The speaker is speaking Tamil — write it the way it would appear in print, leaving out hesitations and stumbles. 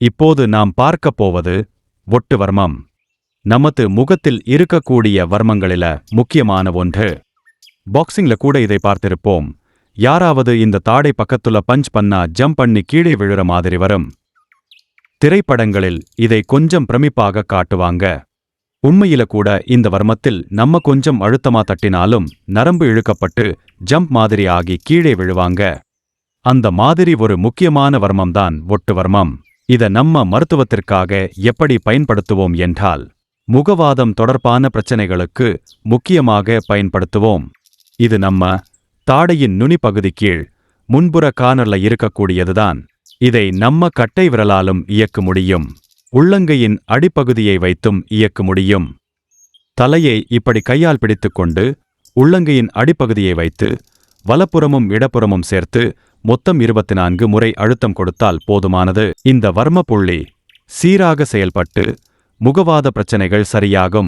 இப்போது நாம் பார்க்கப் போவது ஒட்டு வர்மம். நமது முகத்தில் இருக்கக்கூடிய வர்மங்களில முக்கியமான ஒன்று. பாக்ஸிங்ல கூட இதை பார்த்திருப்போம். யாராவது இந்த தாடை பக்கத்துல பஞ்ச் பண்ணா ஜம்ப் பண்ணி கீழே விழுற மாதிரி வரும். திரைப்படங்களில் இதை கொஞ்சம் பிரமிப்பாக காட்டுவாங்க. உண்மையில கூட இந்த வர்மத்தில் நம்ம கொஞ்சம் அழுத்தமா தட்டினாலும் நரம்பு இழுக்கப்பட்டு ஜம்ப் மாதிரி ஆகி கீழே விழுவாங்க. அந்த மாதிரி ஒரு முக்கியமான வர்மம்தான் ஒட்டு வர்மம். இத நம்ம மருத்துவத்திற்காக எப்படி பயன்படுத்துவோம் என்றால், முகவாதம் தொடர்பான பிரச்சனைகளுக்கு முக்கியமாக பயன்படுத்துவோம். இது நம்ம தாடையின் நுனி பகுதி கீழ் முன்புற கார்னர்ல இருக்கக்கூடியதுதான். இதை நம்ம கட்டை விரலாலும் இயக்க முடியும். உள்ளங்கையின் அடிப்பகுதியை வைத்தும் இயக்க முடியும். தலையை இப்படி கையால் பிடித்துக்கொண்டு உள்ளங்கையின் அடிப்பகுதியை வைத்து வலப்புறமும் இடப்புறமும் சேர்த்து மொத்தம் 24 முறை அழுத்தம் கொடுத்தால் போதுமானது. இந்த வர்ம புள்ளி சீராக செயல்பட்டு முகவாத பிரச்சனைகள் சரியாகும்.